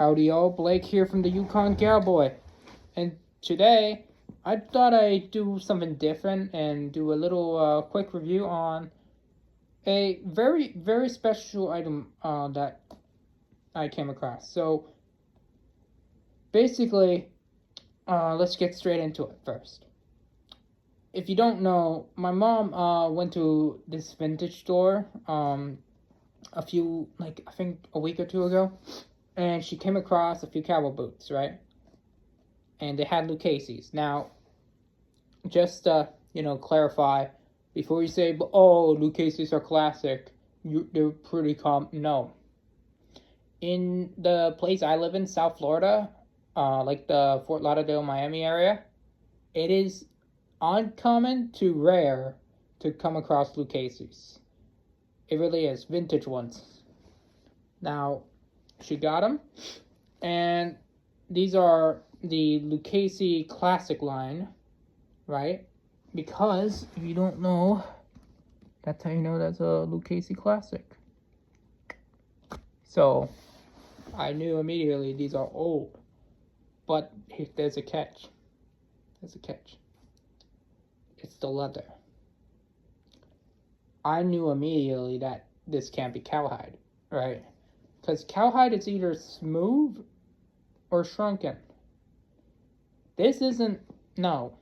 Howdy y'all, Blake here from the Yukon Cowboy. And today, I thought I'd do something different and do a little quick review on a very, very special item that I came across. So, basically, let's get straight into it first. If you don't know, my mom went to this vintage store a week or two ago. And she came across a few cowboy boots, right? And they had Lucchese's. Now, just clarify before you say, "Oh, Lucchese's are classic. They're pretty No. In the place I live in, South Florida, like the Fort Lauderdale, Miami area, it is uncommon to rare to come across Lucchese's. It really is, vintage ones. Now, she got them, and these are the Lucchese Classic line, right? Because if you don't know, that's how you know that's a Lucchese Classic. So I knew immediately these are old, but there's a catch. It's the leather. I knew immediately that this can't be cowhide, right? Because cowhide is either smooth or shrunken. This isn't, no.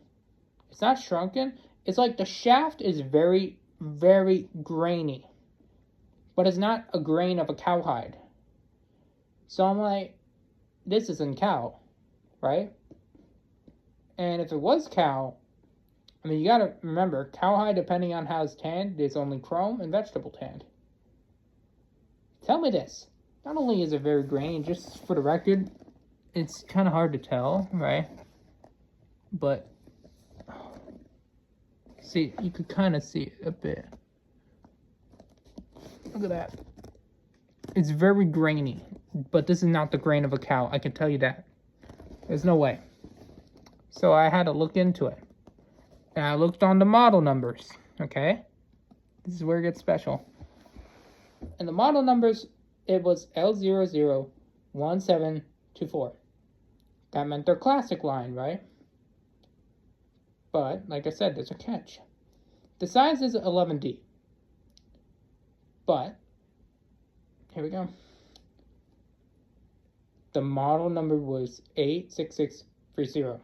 It's not shrunken. It's like the shaft is very, very grainy. But it's not a grain of a cowhide. So I'm like, this isn't cow, right? And if it was cow, I mean, you gotta remember, cowhide, depending on how it's tanned, is only chrome and vegetable tanned. Tell me this. Not only is it very grainy, just for the record, it's kind of hard to tell, right? But, see, you could kind of see it a bit. Look at that. It's very grainy, but this is not the grain of a cow, I can tell you that. There's no way. So I had to look into it. And I looked on the model numbers, okay? This is where it gets special. And the model numbers, it was L001724. That meant their classic line, right? But, like I said, there's a catch. The size is 11D. But, here we go. The model number was 86630.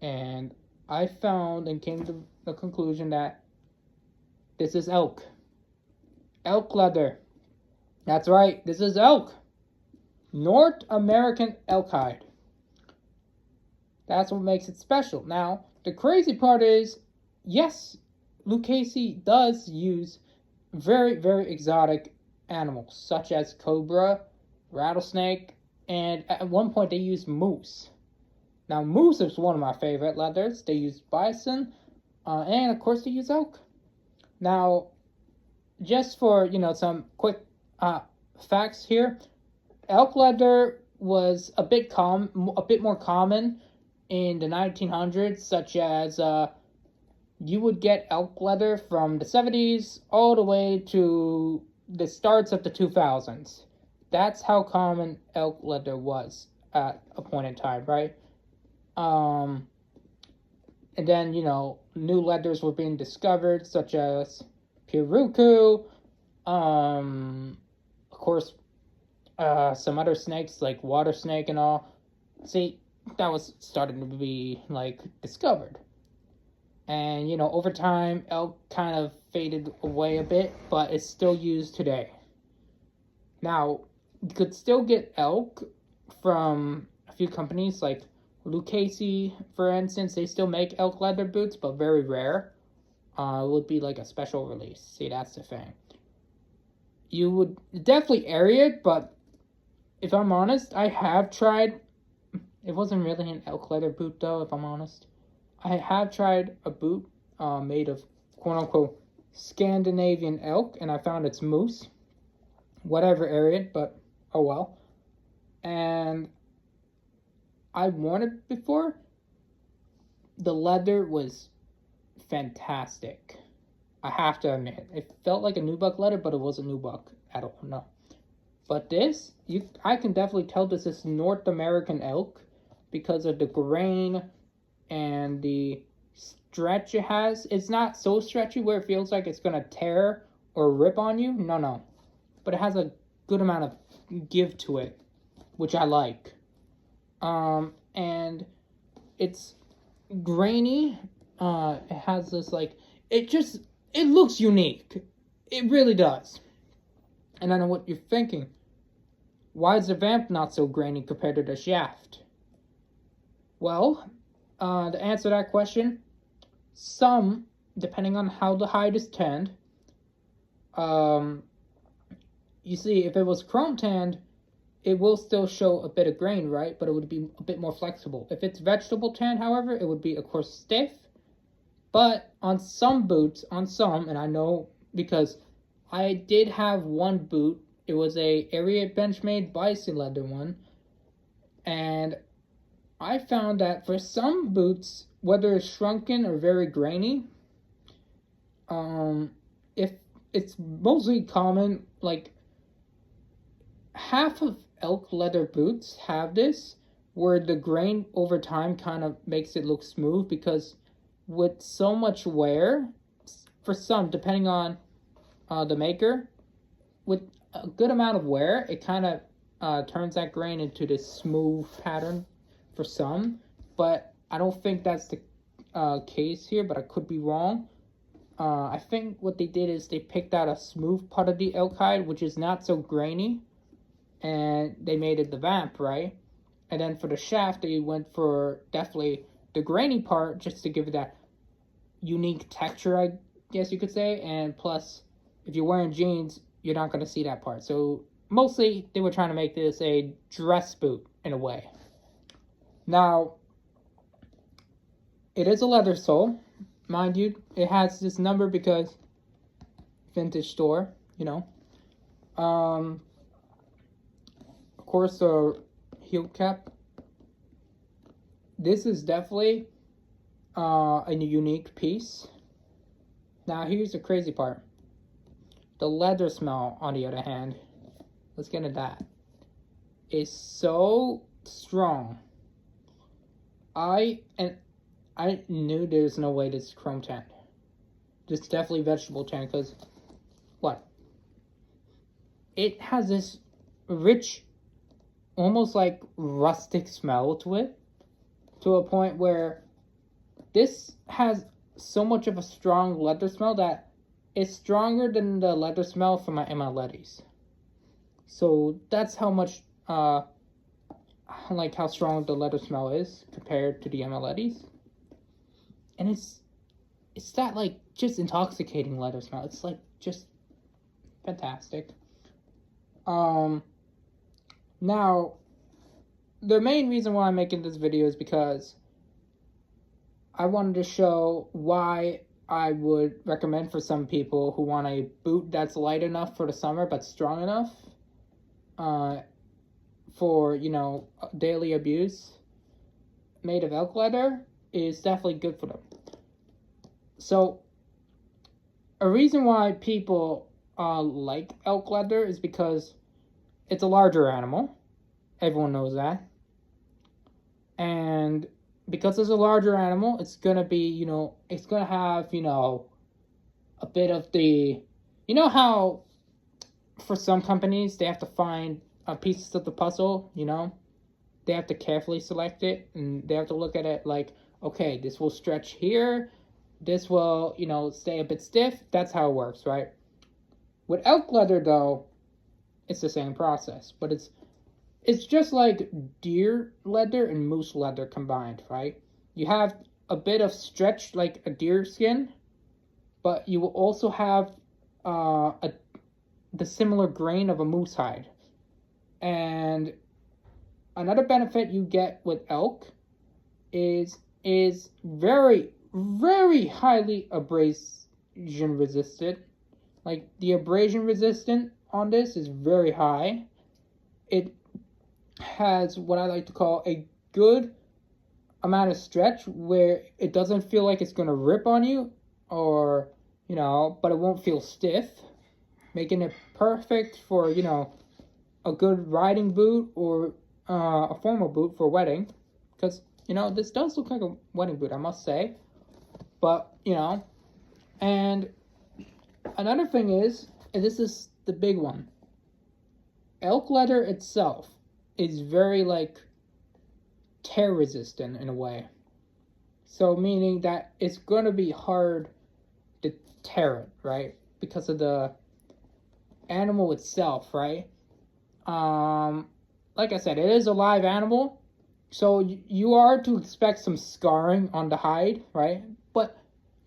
And I found and came to the conclusion that this is elk. Elk leather. That's right, this is elk. North American elk hide. That's what makes it special. Now, the crazy part is, yes, Lucchese does use very, very exotic animals, such as cobra, rattlesnake, and at one point they used moose. Now, moose is one of my favorite leathers. They use bison, and of course they use elk. Now, just for, some quick facts here, elk leather was a bit more common in the 1900s, such as you would get elk leather from the 70s all the way to the starts of the 2000s. That's how common elk leather was at a point in time, right? And then, new leathers were being discovered, such as Piruku, of course, some other snakes like water snake and all. See, that was starting to be discovered. And over time, elk kind of faded away a bit, but it's still used today. Now, you could still get elk from a few companies like Lucchese, for instance. They still make elk leather boots, but very rare. It would be like a special release. See, that's the thing. You would definitely area it, but if I'm honest, I have tried. It wasn't really an elk leather boot, though, if I'm honest. I have tried a boot made of quote-unquote Scandinavian elk, and I found it's moose. Whatever area, but oh well. And I worn it before. The leather was fantastic. I have to admit. It felt like a nubuck leather, but it wasn't nubuck at all, no. But this, I can definitely tell this is North American elk because of the grain and the stretch it has. It's not so stretchy where it feels like it's gonna tear or rip on you. No. But it has a good amount of give to it, which I like. And it's grainy. It has this like, it looks unique. It really does. And I know what you're thinking. Why is the vamp not so grainy compared to the shaft? Well, to answer that question, some, depending on how the hide is tanned, you see, if it was chrome tanned, it will still show a bit of grain, right? But it would be a bit more flexible. If it's vegetable tanned, however, it would be, of course, stiff. But on some boots, and I know because I did have one boot. It was a area Benchmade bison leather one. And I found that for some boots, whether it's shrunken or very grainy, if it's mostly common, like half of elk leather boots have this, where the grain over time kind of makes it look smooth, because with so much wear, for some, depending on the maker, with a good amount of wear, it kind of turns that grain into this smooth pattern for some. But I don't think that's the case here, but I could be wrong. I think what they did is they picked out a smooth part of the elk hide, which is not so grainy, and they made it the vamp, right? And then for the shaft, they went for definitely the grainy part, just to give it that unique texture, I guess you could say. And plus, if you're wearing jeans, you're not going to see that part. So mostly they were trying to make this a dress boot in a way. Now, it is a leather sole, mind you. It has this number because vintage store, you know. Of course, the heel cap. This is definitely a unique piece. Now, here's the crazy part. The leather smell, on the other hand, let's get into that, is so strong. I knew there's no way this is chrome tanned. This is definitely vegetable tan, because what? It has this rich, almost like rustic smell to it, to a point where this has so much of a strong leather smell that it's stronger than the leather smell from my MLEDs. So that's how much, like how strong the leather smell is compared to the MLEDs. And it's that like just intoxicating leather smell. It's like just fantastic. Now, the main reason why I'm making this video is because I wanted to show why I would recommend for some people who want a boot that's light enough for the summer but strong enough for, you know, daily abuse. Made of elk leather is definitely good for them. So, a reason why people like elk leather is because it's a larger animal. Everyone knows that. And because it's a larger animal, it's gonna be, you know, it's gonna have, you know, a bit of the, you know how for some companies they have to find pieces of the puzzle, you know, they have to carefully select it, and they have to look at it like, okay, this will stretch here, this will, you know, stay a bit stiff. That's how it works, right? With elk leather, though, it's the same process, but it's just like deer leather and moose leather combined, right? You have a bit of stretch like a deer skin, but you will also have the similar grain of a moose hide. And another benefit you get with elk is very, very highly abrasion resistant. Like, the abrasion resistant on this is very high. It has what I like to call a good amount of stretch where it doesn't feel like it's going to rip on you, or, you know, but it won't feel stiff, making it perfect for, you know, a good riding boot or a formal boot for a wedding, because this does look like a wedding boot, I must say. But and another thing is, and this is the big one, elk leather itself is very tear resistant in a way. So meaning that it's going to be hard to tear it, right? Because of the animal itself, right? Like I said, it is a live animal, so you are to expect some scarring on the hide, right? But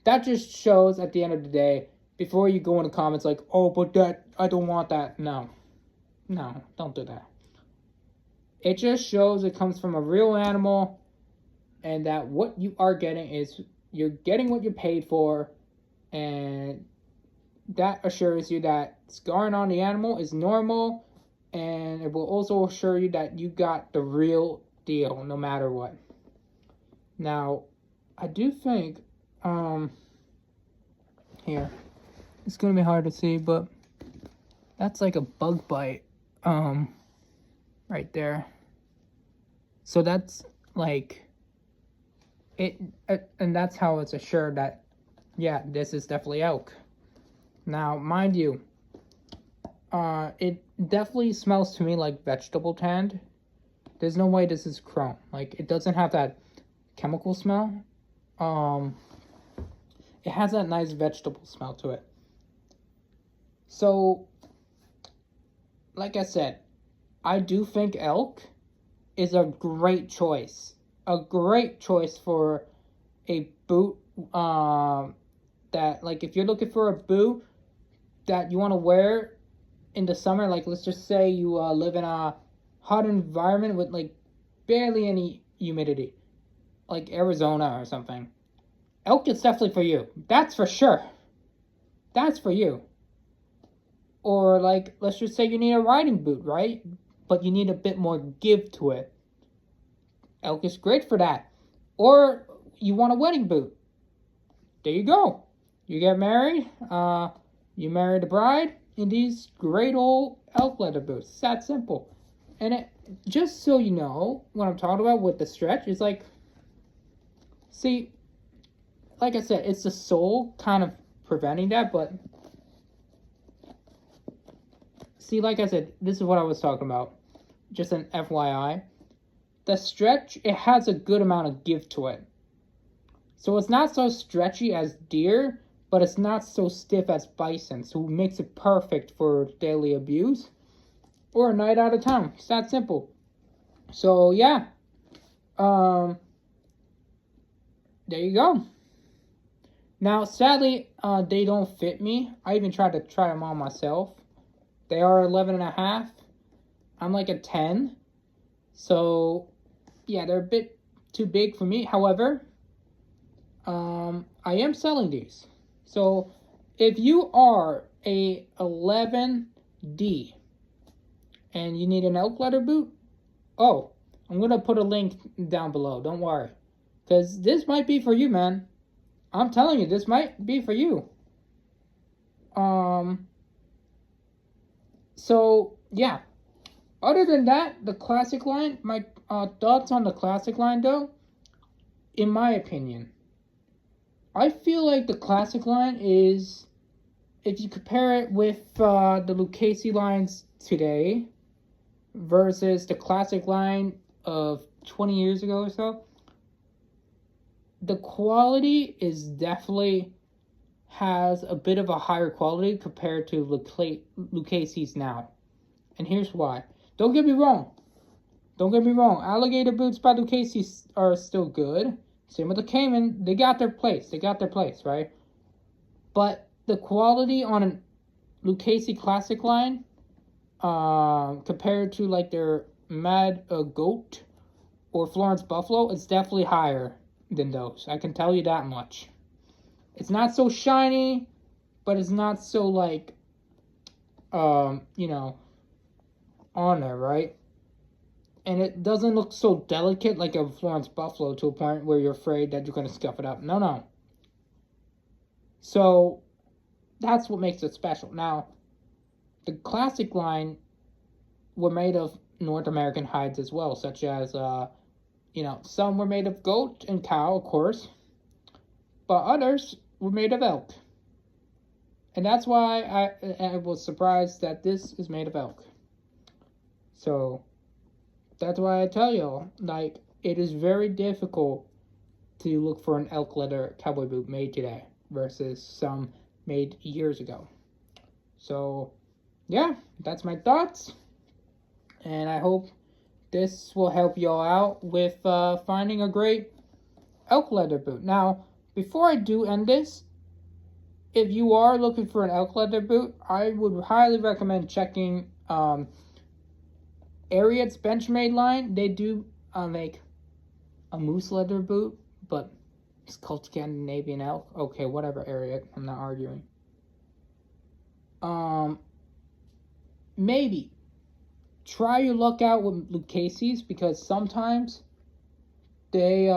that just shows at the end of the day, before you go in the comments like, oh, but that, I don't want that. No, don't do that. It just shows it comes from a real animal, and that what you are getting is, you're getting what you paid for, and that assures you that scarring on the animal is normal, and it will also assure you that you got the real deal no matter what. Now, I do think, here, it's gonna be hard to see, but that's like a bug bite, right there. So that's it, and that's how it's assured that, yeah, this is definitely elk. Now, mind you, it definitely smells to me like vegetable tanned. There's no way this is chrome. It doesn't have that chemical smell. It has that nice vegetable smell to it. So, like I said, I do think elk is a great choice. A great choice for a boot, that, if you're looking for a boot that you want to wear in the summer, let's just say you live in a hot environment with barely any humidity, like Arizona or something. Elk is definitely for you. That's for sure. That's for you. Or let's just say you need a riding boot, right? But you need a bit more give to it. Elk is great for that. Or you want a wedding boot. There you go. You get married, you marry the bride in these great old elk leather boots. It's that simple. And it, just so you know what I'm talking about with the stretch, is see, like I said, it's the sole kind of preventing that, but see, like I said, this is what I was talking about. Just an FYI. The stretch, it has a good amount of give to it. So it's not so stretchy as deer, but it's not so stiff as bison, so it makes it perfect for daily abuse or a night out of town. It's that simple. So yeah, there you go. Now, sadly, they don't fit me. I even tried to try them on myself. They are 11.5. I'm a 10. So yeah, they're a bit too big for me. However, I am selling these. So if you are a 11D and you need an elk leather boot, oh, I'm going to put a link down below. Don't worry. Because this might be for you, man. I'm telling you, this might be for you. So, yeah. Other than that, the classic line, my thoughts on the classic line, though, in my opinion, I feel like the classic line is, if you compare it with the Lucchese lines today versus the classic line of 20 years ago or so, the quality is definitely has a bit of a higher quality compared to Lucchese's now. And here's why. Don't get me wrong. Alligator boots by Lucchese are still good. Same with the Cayman. They got their place, right? But the quality on a Lucchese classic line, compared to their Mad Goat or Florence Buffalo, it's definitely higher than those. I can tell you that much. It's not so shiny, but it's not so on there, right? And it doesn't look so delicate like a Florence Buffalo to a point where you're afraid that you're going to scuff it up. No. So that's what makes it special. Now, the classic line were made of North American hides as well, such as, some were made of goat and cow, of course, but others were made of elk. And that's why I was surprised that this is made of elk. So, that's why I tell y'all, like, it is very difficult to look for an elk leather cowboy boot made today versus some made years ago. So, yeah, that's my thoughts. And I hope this will help y'all out with finding a great elk leather boot. Now, before I do end this, if you are looking for an elk leather boot, I would highly recommend checking Ariat's Benchmade line. They do make a moose leather boot, but it's called Scandinavian elk. Okay, whatever, Ariat. I'm not arguing. Maybe try your luck out with Lucchese's, because sometimes they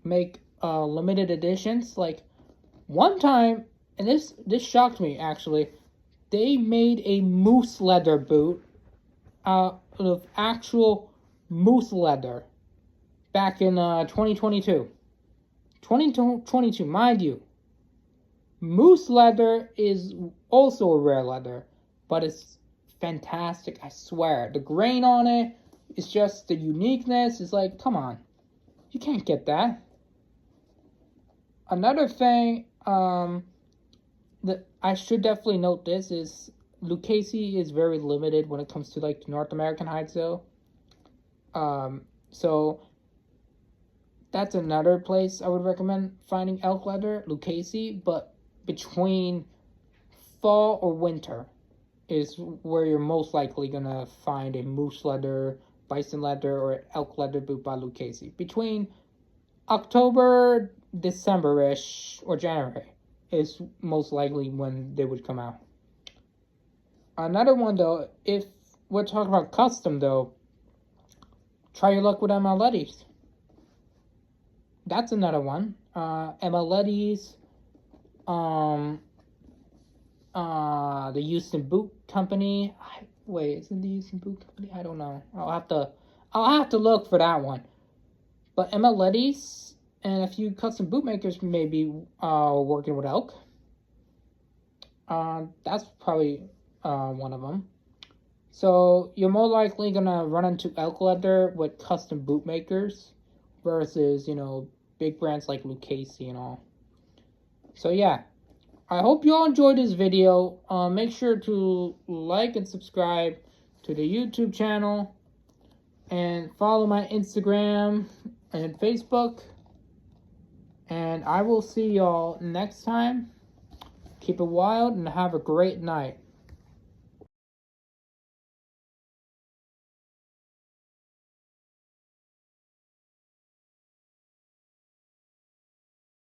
make limited editions. Like one time, and this shocked me actually, they made a moose leather boot out of actual moose leather back in 2022. 2022, mind you. Moose leather is also a rare leather, but it's fantastic, I swear. The grain on it is just the uniqueness. It's like, come on. You can't get that. Another thing that I should definitely note this is Lucchese is very limited when it comes to like North American hides though. So that's another place I would recommend finding elk leather, Lucchese, but between fall or winter is where you're most likely gonna find a moose leather, bison leather, or elk leather boot by Lucchese. Between October, December-ish, or January is most likely when they would come out. Another one though, if we're talking about custom though, try your luck with MLEDs. That's another one. MLEDs, the Houston Boot Company. Wait, is it the Houston Boot Company? I don't know. I'll have to look for that one. But MLEDs and a few custom bootmakers may be working with elk. That's probably one of them. So you're more likely gonna run into elk leather with custom bootmakers versus big brands like Lucchese and all. So yeah, I hope you all enjoyed this video. Make sure to like and subscribe to the YouTube channel and follow my Instagram and Facebook. And I will see y'all next time. Keep it wild and have a great night.